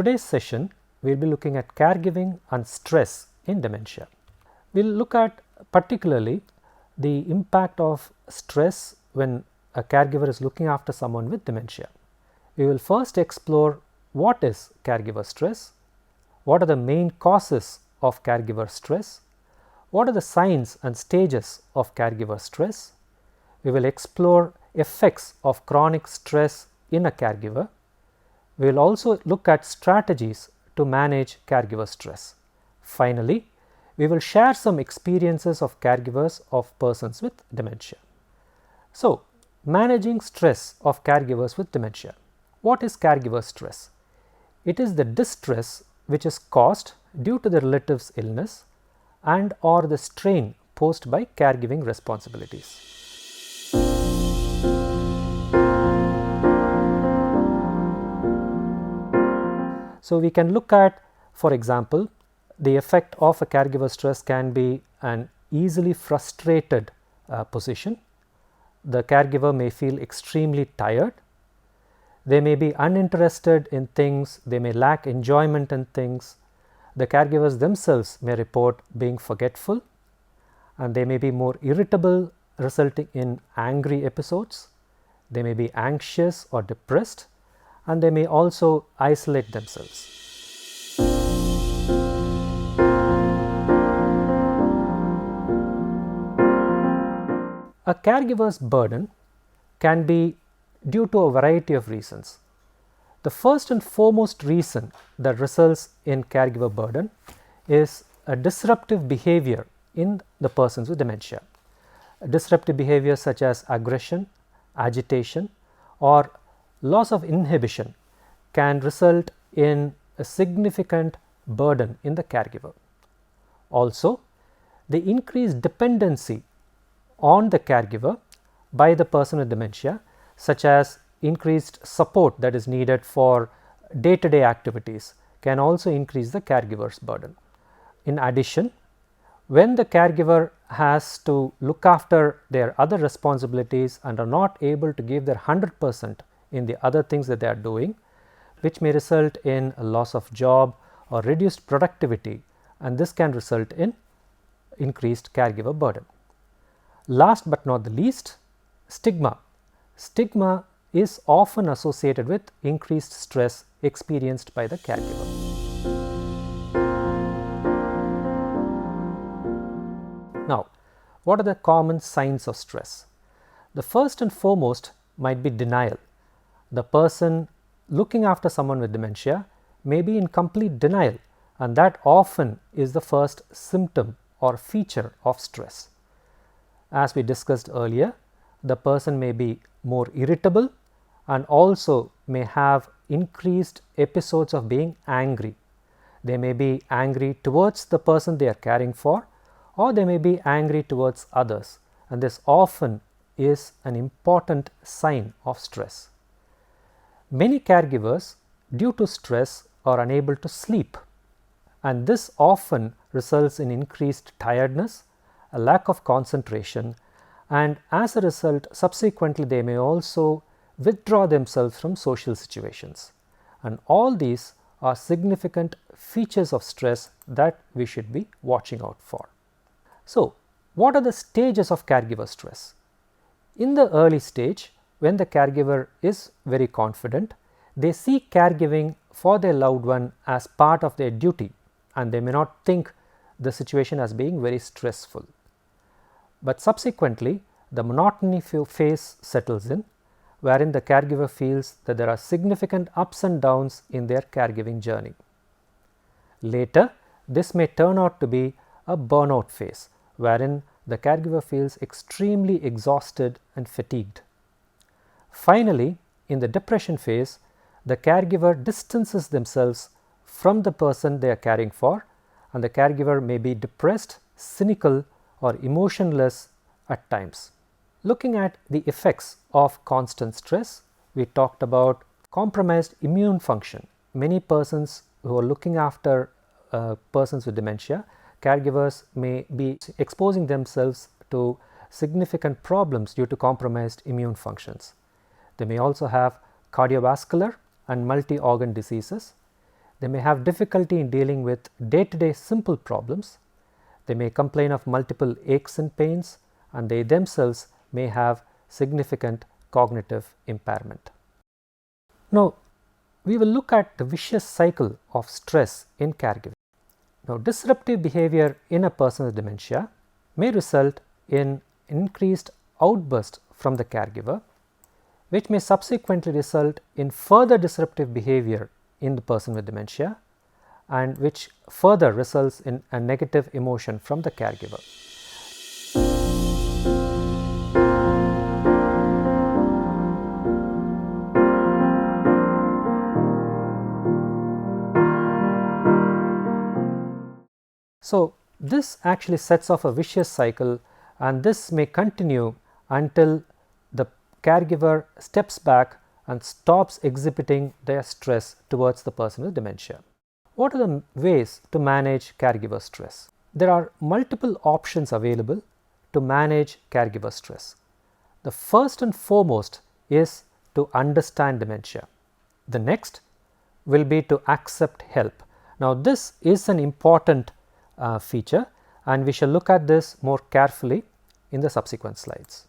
today's session, we will be looking at caregiving and stress in dementia. We will look at particularly the impact of stress when a caregiver is looking after someone with dementia. We will first explore what is caregiver stress, what are the main causes of caregiver stress, what are the signs and stages of caregiver stress. We will explore effects of chronic stress in a caregiver. We will also look at strategies to manage caregiver stress. Finally, we will share some experiences of caregivers of persons with dementia. So, managing stress of caregivers with dementia. What is caregiver stress? It is the distress which is caused due to the relative's illness and or the strain posed by caregiving responsibilities. So, we can look at, for example, the effect of a caregiver stress can be an easily frustrated position. The caregiver may feel extremely tired. They may be uninterested in things, they may lack enjoyment in things. The caregivers themselves may report being forgetful, and they may be more irritable, resulting in angry episodes. They may be anxious or depressed, and they may also isolate themselves. A caregiver's burden can be due to a variety of reasons. The first and foremost reason that results in caregiver burden is a disruptive behavior in the persons with dementia. Disruptive behavior such as aggression, agitation, or loss of inhibition can result in a significant burden in the caregiver. Also, the increased dependency on the caregiver by the person with dementia, such as increased support that is needed for day-to-day activities, can also increase the caregiver's burden. In addition, when the caregiver has to look after their other responsibilities and are not able to give their 100% in the other things that they are doing, which may result in a loss of job or reduced productivity, and this can result in increased caregiver burden. Last but not the least, stigma. Stigma is often associated with increased stress experienced by the caregiver. Now, what are the common signs of stress? The first and foremost might be denial. The person looking after someone with dementia may be in complete denial, and that often is the first symptom or feature of stress. As we discussed earlier, the person may be more irritable and also may have increased episodes of being angry. They may be angry towards the person they are caring for, or they may be angry towards others, and this often is an important sign of stress. Many caregivers, due to stress, are unable to sleep, and this often results in increased tiredness, a lack of concentration, and as a result, subsequently they may also withdraw themselves from social situations. And all these are significant features of stress that we should be watching out for. So, what are the stages of caregiver stress? In the early stage, when the caregiver is very confident, they see caregiving for their loved one as part of their duty, and they may not think the situation as being very stressful. But subsequently, the monotony phase settles in, wherein the caregiver feels that there are significant ups and downs in their caregiving journey. Later, this may turn out to be a burnout phase, wherein the caregiver feels extremely exhausted and fatigued. Finally, in the depression phase, the caregiver distances themselves from the person they are caring for, and the caregiver may be depressed, cynical, or emotionless at times. Looking at the effects of constant stress, we talked about compromised immune function. Many persons who are looking after persons with dementia, caregivers may be exposing themselves to significant problems due to compromised immune functions. They may also have cardiovascular and multi-organ diseases. They may have difficulty in dealing with day-to-day simple problems. They may complain of multiple aches and pains, and they themselves may have significant cognitive impairment. Now, we will look at the vicious cycle of stress in caregiving. Now, disruptive behavior in a person with dementia may result in increased outburst from the caregiver, which may subsequently result in further disruptive behavior in the person with dementia, and which further results in a negative emotion from the caregiver. So, this actually sets off a vicious cycle, and this may continue until the caregiver steps back and stops exhibiting their stress towards the person with dementia. What are the ways to manage caregiver stress? There are multiple options available to manage caregiver stress. The first and foremost is to understand dementia. The next will be to accept help. Now, this is an important feature, and we shall look at this more carefully in the subsequent slides.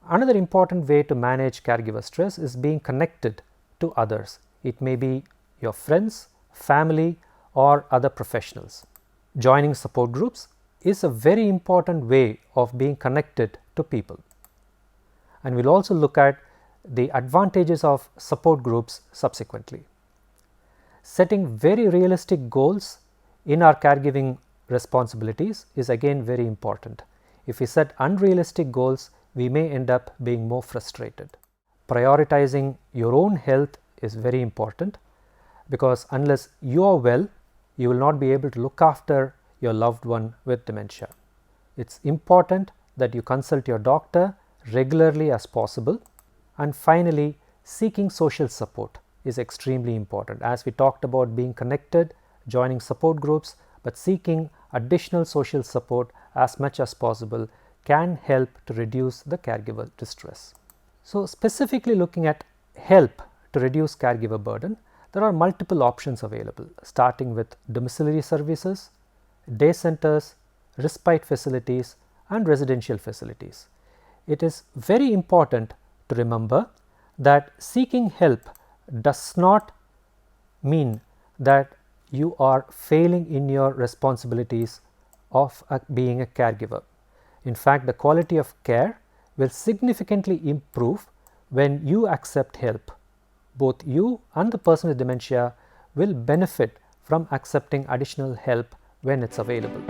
Another important way to manage caregiver stress is being connected to others. It may be your friends, family, or other professionals. Joining support groups is a very important way of being connected to people. And we will also look at the advantages of support groups subsequently. Setting very realistic goals in our caregiving responsibilities is again very important. If we set unrealistic goals, we may end up being more frustrated. Prioritizing your own health is very important, because unless you are well, you will not be able to look after your loved one with dementia. It's important that you consult your doctor regularly as possible. And finally, seeking social support is extremely important. As we talked about being connected, joining support groups, but seeking additional social support as much as possible can help to reduce the caregiver distress. So, specifically looking at help to reduce caregiver burden, there are multiple options available, starting with domiciliary services, day centers, respite facilities, and residential facilities. It is very important to remember that seeking help does not mean that you are failing in your responsibilities of being a caregiver. In fact, the quality of care will significantly improve when you accept help. Both you and the person with dementia will benefit from accepting additional help when it's available.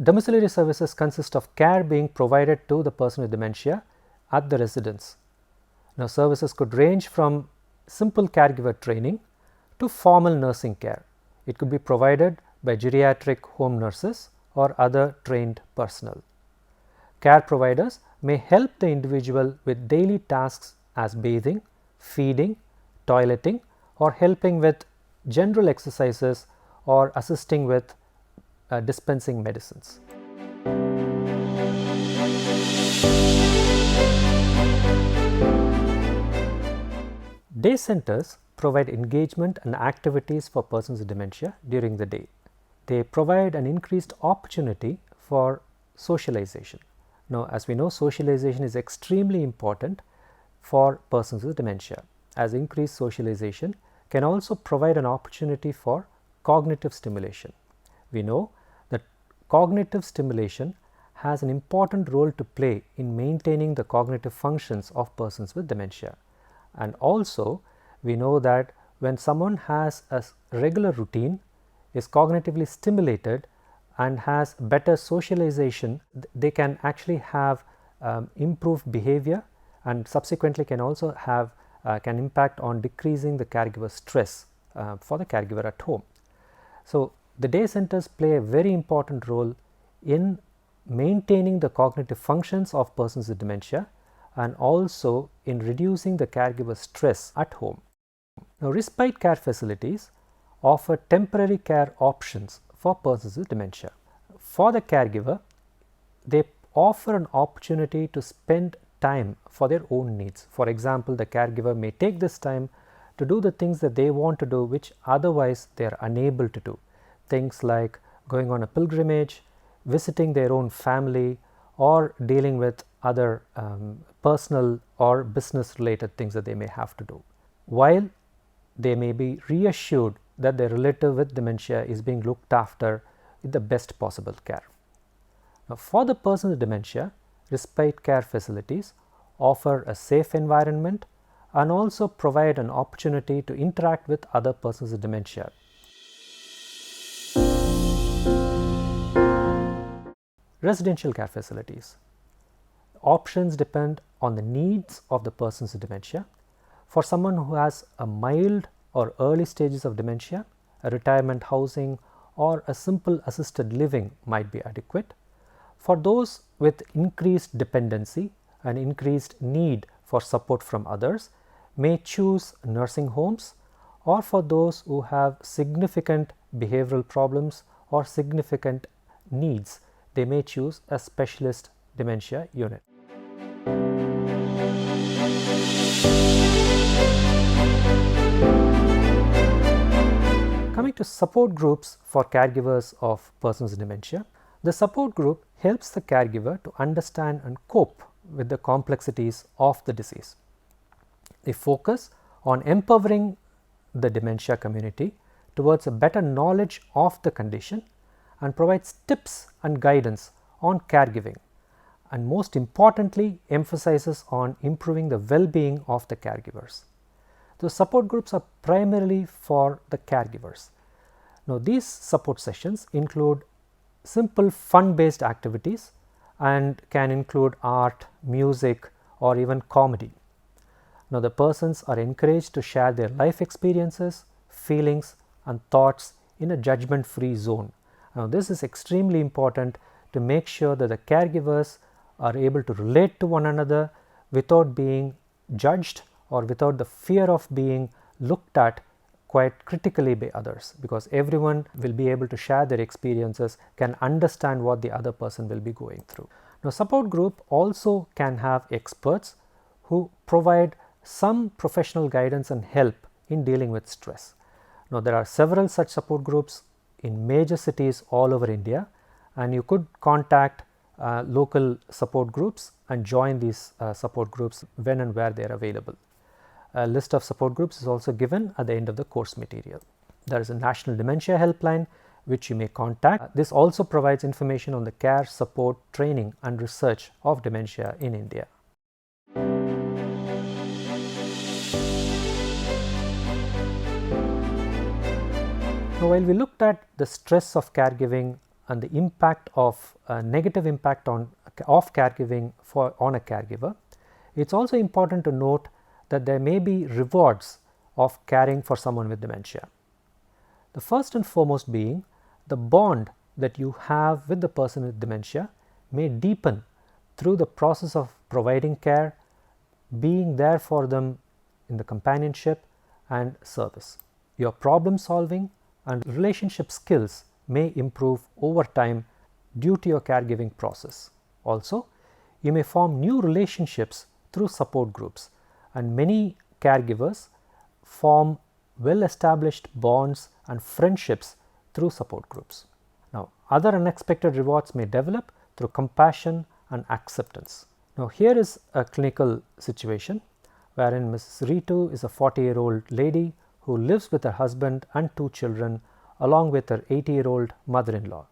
Domiciliary services consist of care being provided to the person with dementia at the residence. Now, services could range from simple caregiver training to formal nursing care. It could be provided by geriatric home nurses or other trained personnel. Care providers may help the individual with daily tasks as bathing, feeding, toileting, or helping with general exercises or assisting with dispensing medicines. Day centers provide engagement and activities for persons with dementia during the day. They provide an increased opportunity for socialization. Now, as we know, socialization is extremely important for persons with dementia, as increased socialization can also provide an opportunity for cognitive stimulation. We know that cognitive stimulation has an important role to play in maintaining the cognitive functions of persons with dementia. And also, we know that when someone has a regular routine, is cognitively stimulated and has better socialization, they can actually have improved behavior, and subsequently can also have can impact on decreasing the caregiver stress for the caregiver at home. So, the day centers play a very important role in maintaining the cognitive functions of persons with dementia and also in reducing the caregiver stress at home. Now, respite care facilities offer temporary care options for persons with dementia. For the caregiver, they offer an opportunity to spend time for their own needs. For example, the caregiver may take this time to do the things that they want to do which otherwise they are unable to do. Things like going on a pilgrimage, visiting their own family, or dealing with other personal or business related things that they may have to do, while they may be reassured that their relative with dementia is being looked after with the best possible care. Now, for the person with dementia, respite care facilities offer a safe environment and also provide an opportunity to interact with other persons with dementia. Residential care facilities. Options depend on the needs of the persons with dementia. For someone who has a mild or early stages of dementia, a retirement housing or a simple assisted living might be adequate. For those with increased dependency and increased need for support from others, may choose nursing homes, or for those who have significant behavioral problems or significant needs, they may choose a specialist dementia unit. Coming to support groups for caregivers of persons with dementia, the support group helps the caregiver to understand and cope with the complexities of the disease. They focus on empowering the dementia community towards a better knowledge of the condition and provides tips and guidance on caregiving, and most importantly emphasizes on improving the well-being of the caregivers. The support groups are primarily for the caregivers. Now, these support sessions include simple fun-based activities and can include art, music, or even comedy. Now, the persons are encouraged to share their life experiences, feelings, and thoughts in a judgment-free zone. Now, this is extremely important to make sure that the caregivers are able to relate to one another without being judged or without the fear of being looked at quite critically by others, because everyone will be able to share their experiences, can understand what the other person will be going through. Now, support group also can have experts who provide some professional guidance and help in dealing with stress. Now, there are several such support groups in major cities all over India, and you could contact local support groups and join these support groups when and where they are available. A list of support groups is also given at the end of the course material. There is a National Dementia Helpline which you may contact. This also provides information on the care, support, training and research of dementia in India. Now, while we looked at the stress of caregiving and the impact of negative impact of caregiving on a caregiver, it is also important to note that there may be rewards of caring for someone with dementia. The first and foremost being the bond that you have with the person with dementia may deepen through the process of providing care, being there for them in the companionship and service. Your problem solving and relationship skills may improve over time due to your caregiving process. Also, you may form new relationships through support groups, and many caregivers form well established bonds and friendships through support groups. Now, other unexpected rewards may develop through compassion and acceptance. Now, here is a clinical situation wherein Mrs. Ritu is a 40-year-old lady who lives with her husband and 2 children along with her 80-year-old mother-in-law.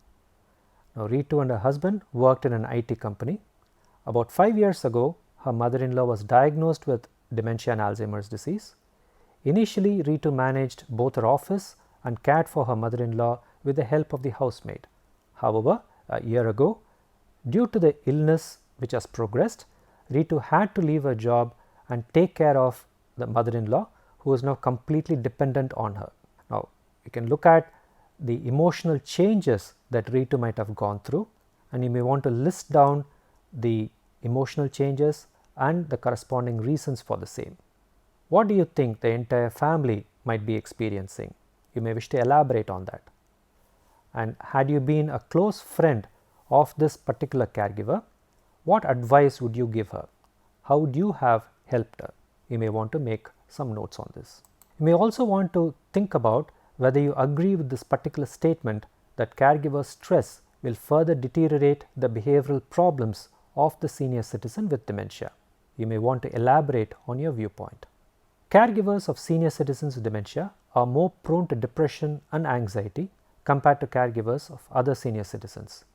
Now, Ritu and her husband worked in an IT company. About 5 years ago, her mother-in-law was diagnosed with dementia and Alzheimer's disease. Initially, Ritu managed both her office and cared for her mother-in-law with the help of the housemaid. However, a year ago, due to the illness which has progressed, Ritu had to leave her job and take care of the mother-in-law, who is now completely dependent on her. Now, you can look at the emotional changes that Ritu might have gone through, and you may want to list down the emotional changes and the corresponding reasons for the same. What do you think the entire family might be experiencing? You may wish to elaborate on that. And had you been a close friend of this particular caregiver, what advice would you give her? How would you have helped her? You may want to make some notes on this. You may also want to think about whether you agree with this particular statement that caregiver stress will further deteriorate the behavioral problems of the senior citizen with dementia. You may want to elaborate on your viewpoint. Caregivers of senior citizens with dementia are more prone to depression and anxiety compared to caregivers of other senior citizens.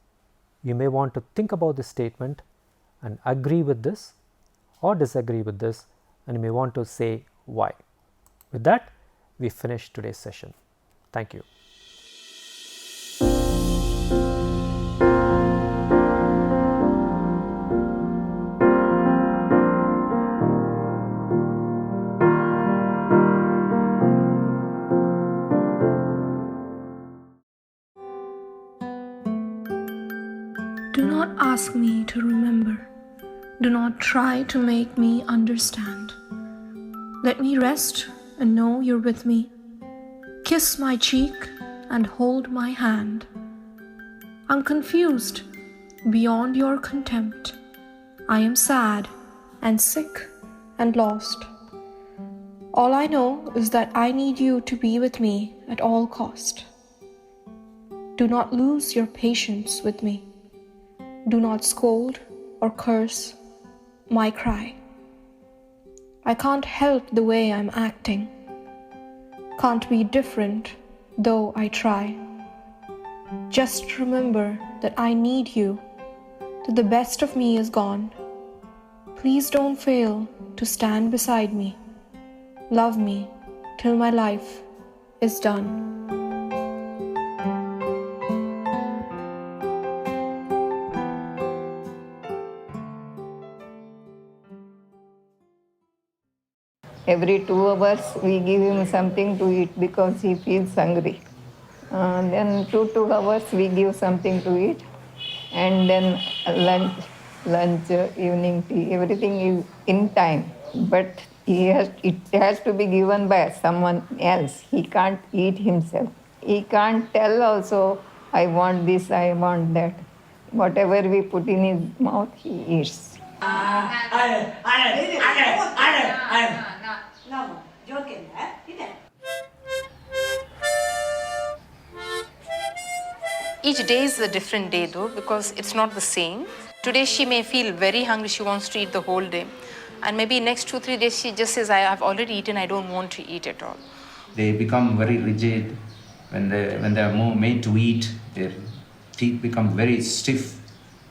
You may want to think about this statement and agree with this or disagree with this, and you may want to say why. With that, we finish today's session. Thank you. Do not ask me to remember. Do not try to make me understand. Let me rest and know you're with me. Kiss my cheek and hold my hand. I'm confused beyond your contempt. I am sad and sick and lost. All I know is that I need you to be with me at all cost. Do not lose your patience with me. Do not scold or curse my cry. I can't help the way I'm acting. Can't be different, though I try. Just remember that I need you, that the best of me is gone. Please don't fail to stand beside me. Love me till my life is done. Every 2 hours we give him something to eat because he feels hungry. Then 2 hours we give something to eat, and then lunch, evening tea, everything is in time. But it has to be given by someone else. He can't eat himself. He can't tell also, I want this, I want that. Whatever we put in his mouth, he eats. Each day is a different day though, because it's not the same. Today she may feel very hungry, she wants to eat the whole day. And maybe next 2-3 days she just says, I've already eaten, I don't want to eat at all. They become very rigid when they are more made to eat. Their teeth become very stiff.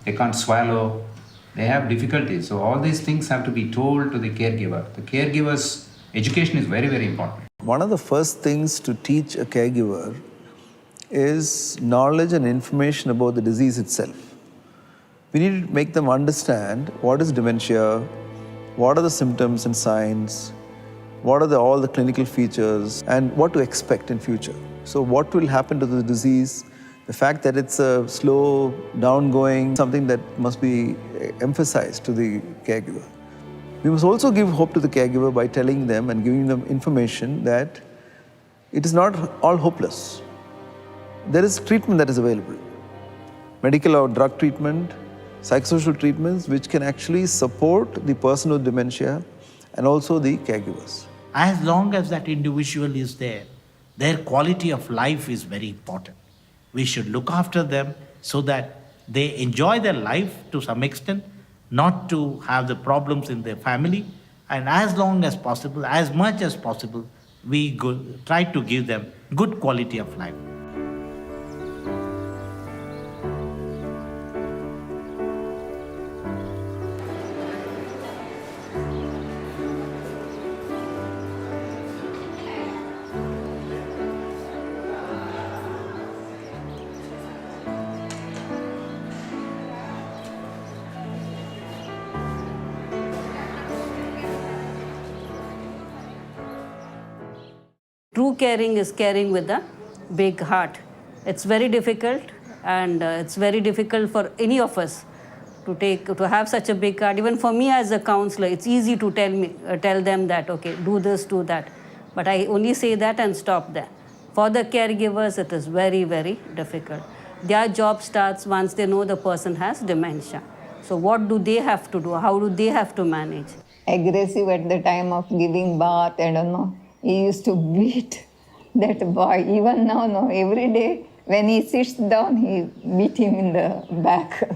They can't swallow. They have difficulties. So all these things have to be told to the caregiver. The caregiver's education is very, very important. One of the first things to teach a caregiver is knowledge and information about the disease itself. We need to make them understand what is dementia, what are the symptoms and signs, what are all the clinical features, and what to expect in future. So what will happen to the disease, the fact that it's a slow, downgoing, something that must be emphasized to the caregiver. We must also give hope to the caregiver by telling them and giving them information that it is not all hopeless. There is treatment that is available. Medical or drug treatment, psychosocial treatments which can actually support the person with dementia and also the caregivers. As long as that individual is there, their quality of life is very important. We should look after them so that they enjoy their life to some extent, not to have the problems in their family, and as long as possible, as much as possible, we try to give them good quality of life. True caring is caring with a big heart. It's very difficult, and it's very difficult for any of us to have such a big heart. Even for me as a counselor, it's easy to tell them that, okay, do this, do that. But I only say that and stop there. For the caregivers, it is very, very difficult. Their job starts once they know the person has dementia. So what do they have to do? How do they have to manage? Aggressive at the time of giving bath, I don't know. he used to beat that boy. Even now, no, every day when he sits down, he beat him in the back.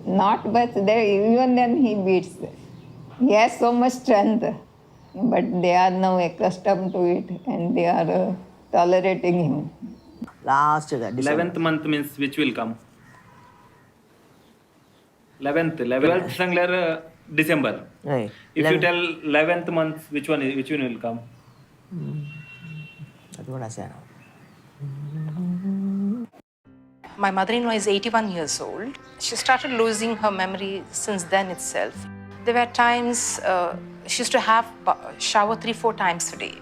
Not but there, even then he beats. He has so much strength, but they are now accustomed to it and they are tolerating him. Last December. 11th month means which will come? 11th Sangler December. Right. If you tell 11th month, which one will come? That's what I said. My mother-in-law is 81 years old. She started losing her memory since then itself. There were times she used to have shower 3-4 times a day.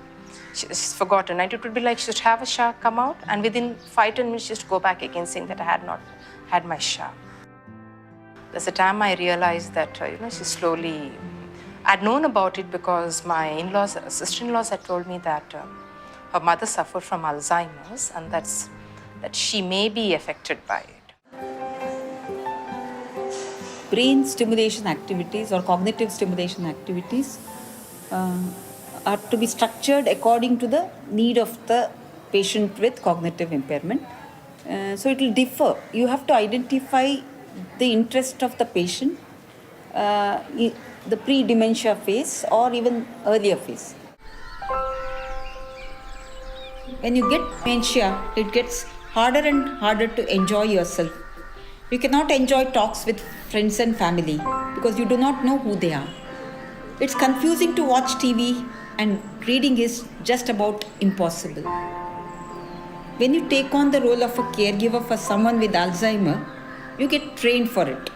She's forgotten. And it would be like she used to have a shower, come out, and within 5-10 minutes she used to go back again saying that I had not had my shower. There's a time I realized that, she slowly... I'd known about it because my in-laws, sister-in-laws had told me that her mother suffered from Alzheimer's and that she may be affected by it. Brain stimulation activities or cognitive stimulation activities are to be structured according to the need of the patient with cognitive impairment. So it will differ. You have to identify the interest of the patient, the pre-dementia phase or even earlier phase. When you get dementia, it gets harder and harder to enjoy yourself. You cannot enjoy talks with friends and family because you do not know who they are. It's confusing to watch TV and reading is just about impossible. When you take on the role of a caregiver for someone with Alzheimer, you get trained for it.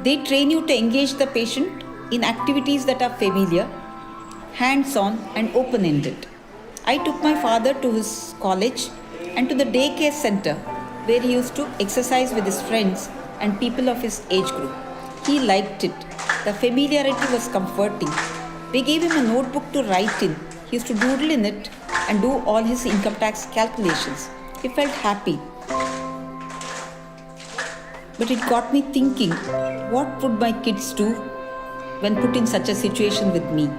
They train you to engage the patient in activities that are familiar, hands-on and open-ended. I took my father to his college and to the daycare center where he used to exercise with his friends and people of his age group. He liked it. The familiarity was comforting. We gave him a notebook to write in. He used to doodle in it and do all his income tax calculations. He felt happy. But it got me thinking, what would my kids do when put in such a situation with me?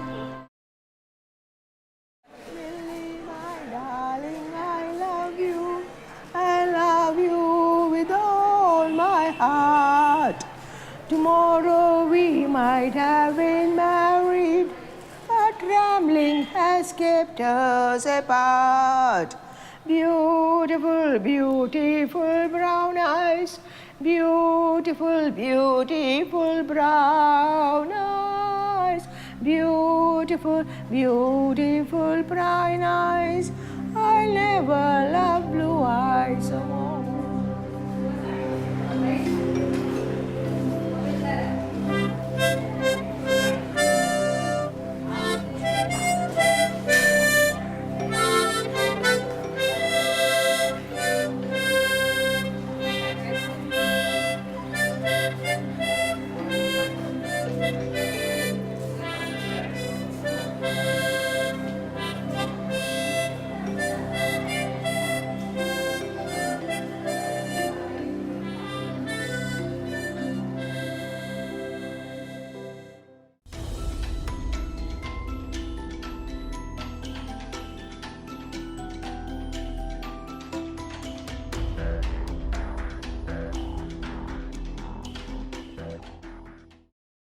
Tomorrow we might have been married, but rambling has kept us apart. Beautiful, beautiful brown eyes, beautiful, beautiful brown eyes, beautiful, beautiful brown eyes. I'll never love blue eyes so